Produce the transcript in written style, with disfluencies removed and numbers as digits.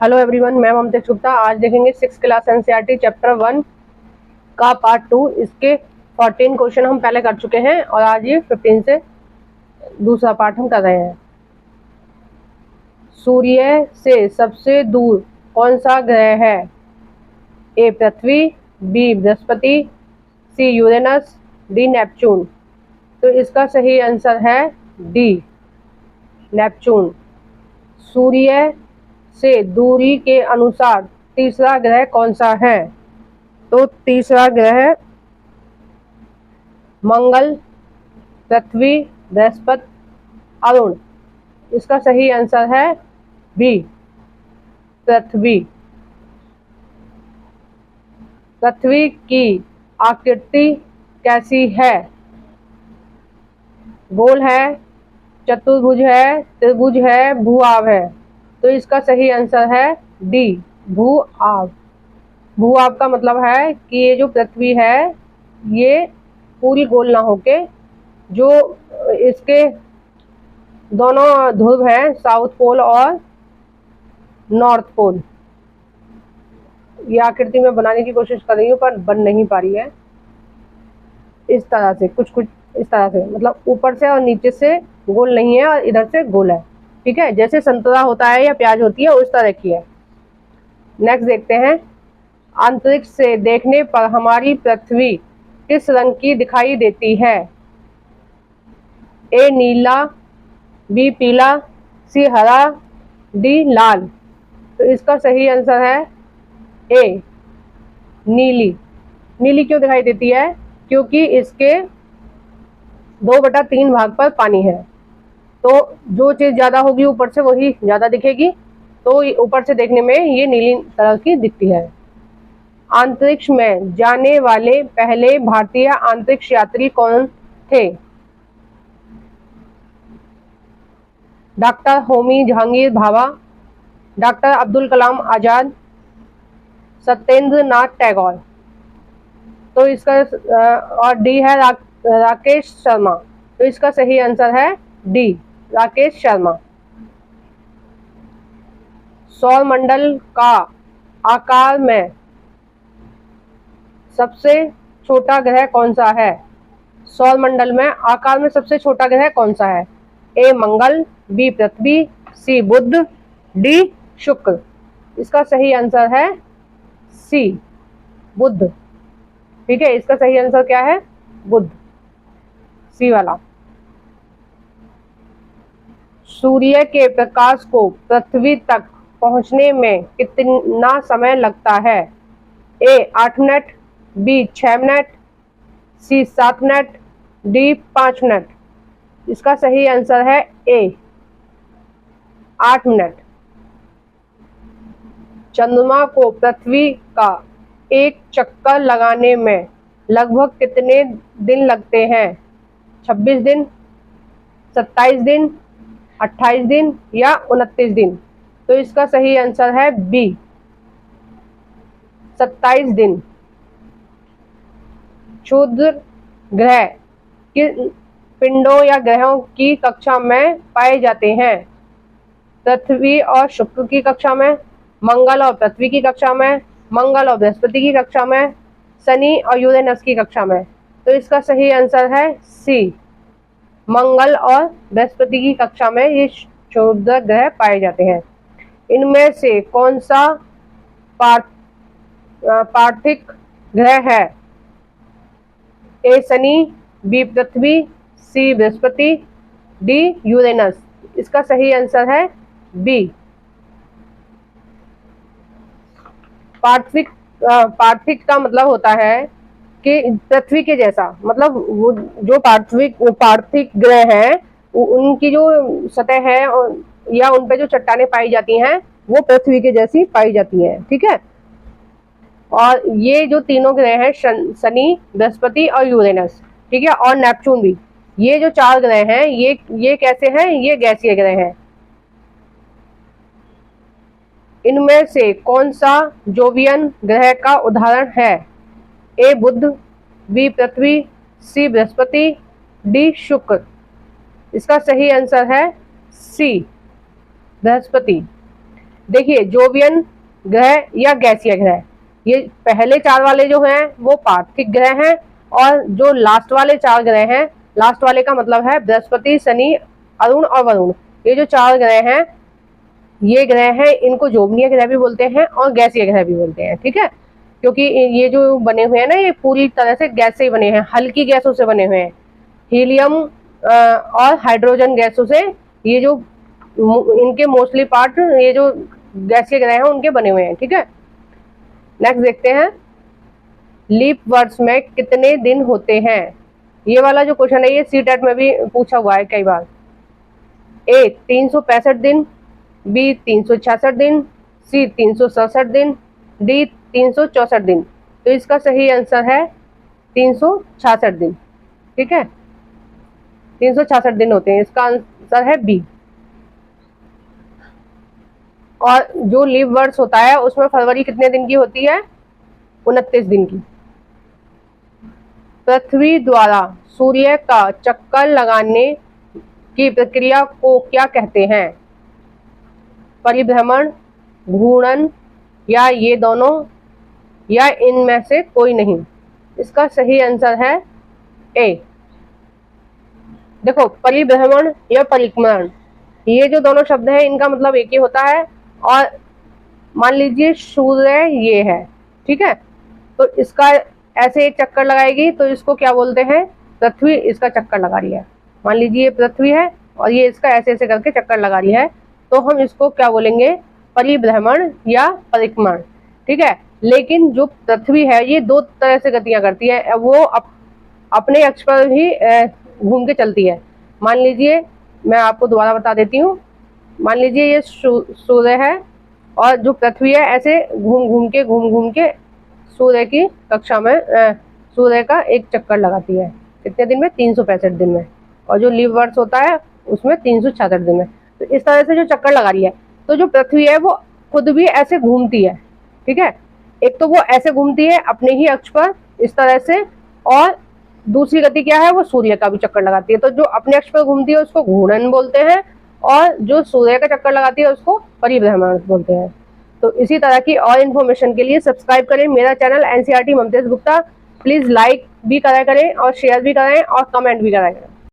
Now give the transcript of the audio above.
Hello everyone, मैं ममता गुप्ता। आज देखेंगे 6th क्लास एनसीईआरटी चैप्टर 1 का पार्ट 2। इसके 14 क्वेश्चन हम पहले कर चुके हैं और आज ये 15 से दूसरा पार्ट हम कर रहे हैं। सूर्य से सबसे दूर कौन सा ग्रह है? ए पृथ्वी, बी बृहस्पति, सी यूरेनस, डी नेपच्यून। तो इसका सही आंसर है डी नेपच्यून। सूर्य से दूरी के अनुसार तीसरा ग्रह कौन सा है? तो तीसरा ग्रह मंगल, पृथ्वी, बृहस्पति, अरुण। इसका सही आंसर है बी पृथ्वी। पृथ्वी की आकृति कैसी है? गोल है, चतुर्भुज है, त्रिभुज है, भूआव है। तो इसका सही आंसर है डी भूआव। भूआव का मतलब है कि ये जो पृथ्वी है ये पूरी गोल ना होके जो इसके दोनों ध्रुव हैं, साउथ पोल और नॉर्थ पोल, ये आकृति में बनाने की कोशिश कर रही हूँ पर बन नहीं पा रही है। इस तरह से कुछ इस तरह से, मतलब ऊपर से और नीचे से गोल नहीं है और इधर से गोल है। ठीक है, जैसे संतरा होता है या प्याज होती है उस तरह की है। नेक्स्ट देखते हैं, अंतरिक्ष से देखने पर हमारी पृथ्वी किस रंग की दिखाई देती है? ए नीला, बी पीला, सी हरा, डी लाल। तो इसका सही आंसर है ए नीली। नीली क्यों दिखाई देती है? क्योंकि इसके 2/3 भाग पर पानी है, तो जो चीज ज्यादा होगी ऊपर से वही ज्यादा दिखेगी, तो ऊपर से देखने में ये नीली तरह की दिखती है। अंतरिक्ष में जाने वाले पहले भारतीय अंतरिक्ष यात्री कौन थे? Doctor Homi Jahangir Bhabha, doctor Abdul Kalam Azad, Satyendra Nath Tagore. तो इसका और डी है राकेश शर्मा। तो इसका सही आंसर है डी राकेश शर्मा। सौर मंडल का आकार में सबसे छोटा ग्रह कौन सा है? सौर मंडल में आकार में सबसे छोटा ग्रह कौन सा है? ए मंगल, बी पृथ्वी, सी बुध, डी शुक्र। इसका सही आंसर है सी बुध। ठीक है, इसका सही आंसर क्या है? बुध, सी वाला। सूर्य के प्रकाश को पृथ्वी तक पहुंचने में कितना समय लगता है? ए 8 मिनट, बी 6 मिनट, सी 7 मिनट, डी 5 मिनट। इसका सही आंसर है ए 8 मिनट। चंद्रमा को पृथ्वी का एक चक्कर लगाने में लगभग कितने दिन लगते हैं? 26 दिन, 27 दिन, 28 दिन या 29 दिन। तो इसका सही आंसर है बी 27 दिन। क्षुद्र ग्रह किन पिंडों या ग्रहों की कक्षा में पाए जाते हैं? पृथ्वी और शुक्र की कक्षा में, मंगल और पृथ्वी की कक्षा में, मंगल और बृहस्पति की कक्षा में, शनि और यूरेनस की कक्षा में। तो इसका सही आंसर है सी मंगल और बृहस्पति की कक्षा में ये क्षुद्र ग्रह पाए जाते हैं। इनमें से कौन सा पार्थिव ग्रह है? ए शनि, बी पृथ्वी, सी बृहस्पति, डी यूरेनस। इसका सही आंसर है बी पार्थिव का मतलब होता है कि पृथ्वी के जैसा, मतलब वो जो पार्थिव ग्रह हैं उनकी जो सतह है या उन पे जो चट्टानें पाई जाती हैं वो पृथ्वी के जैसी पाई जाती हैं। ठीक है, और ये जो तीनों ग्रह हैं शनि, बृहस्पति और यूरेनस, ठीक है, और नेपच्यून भी, ये जो 4 ग्रह हैं ये कैसे हैं? ये गैसीय ग्रह हैं। इनमें से कौन सा जोवियन ग्रह का उदाहरण है? ए बुध, बी पृथ्वी, सी बृहस्पति, डी शुक्र। इसका सही आंसर है सी बृहस्पति। देखिए जोवियन ग्रह या गैसीय ग्रह, ये पहले 4 वाले जो हैं वो पार्थिव ग्रह हैं, और जो लास्ट वाले 4 ग्रह हैं, लास्ट वाले का मतलब है बृहस्पति, शनि, अरुण और वरुण, ये जो 4 ग्रह हैं, ये ग्रह हैं, इनको जोवनीय ग्रह भी बोलते हैं और गैसीय ग्रह भी बोलते हैं। ठीक है, क्योंकि ये जो बने हुए हैं ना, ये पूरी तरह से गैस से ही बने हैं, हल्की गैसों से बने हुए हैं, हीलियम और हाइड्रोजन गैसों से, ये जो इनके मोस्टली पार्ट ये जो गैसीय ग्रह हैं उनके बने हुए हैं। ठीक है, नेक्स्ट देखते हैं, लीप वर्ष में कितने दिन होते हैं? ये वाला जो क्वेश्चन है ये सीटेट में भी पूछा हुआ है कई बार। ए 365 दिन, बी 366 दिन, सी 367 दिन, डी 364 दिन। तो इसका सही आंसर है 366 दिन। ठीक है, 366 दिन होते हैं, इसका आंसर है बी। और जो लीप वर्ष होता है उसमें फरवरी कितने दिन की होती है? 29 दिन की। पृथ्वी द्वारा सूर्य का चक्कर लगाने की प्रक्रिया को क्या कहते हैं? परिभ्रमण, घूर्णन, या ये दोनों, या इनमें से कोई नहीं। इसका सही आंसर है ए। देखो, परिभ्रमण या परिक्रमण, ये जो दोनों शब्द हैं इनका मतलब एक ही होता है। और मान लीजिए सूर्य ये है, ठीक है, तो इसका ऐसे एक चक्कर लगाएगी तो इसको क्या बोलते हैं? पृथ्वी इसका चक्कर लगा रही है। मान लीजिए ये पृथ्वी है और ये इसका ऐसे ऐसे करके चक्कर लगा रही है, तो हम इसको क्या बोलेंगे? परिभ्रमण या परिक्रमण। ठीक है, लेकिन जो पृथ्वी है ये 2 तरह से गतियां करती है, वो अपने अक्ष पर ही घूम के चलती है। मान लीजिए, मैं आपको दोबारा बता देती हूँ, मान लीजिए ये सूर्य है और जो पृथ्वी है ऐसे घूम घूम के सूर्य की कक्षा में सूर्य का एक चक्कर लगाती है। कितने दिन में? 365 दिन में। और जो लीप वर्ष होता है उसमें 366 दिन में। तो इस तरह से जो चक्कर लगा रही है, तो जो पृथ्वी है वो खुद भी ऐसे घूमती है। ठीक है, एक तो वो ऐसे घूमती है अपने ही अक्ष पर इस तरह से, और दूसरी गति क्या है? वो सूर्य का भी चक्कर लगाती है। तो जो अपने अक्ष पर घूमती है उसको घूर्णन बोलते हैं, और जो सूर्य का चक्कर लगाती है उसको परिभ्रमण बोलते हैं। तो इसी तरह की और इन्फॉर्मेशन के लिए सब्सक्राइब करें मेरा channel NCERT Mamtej Gupta. Please like भी करा करें और शेयर भी करें और कमेंट भी करा करें।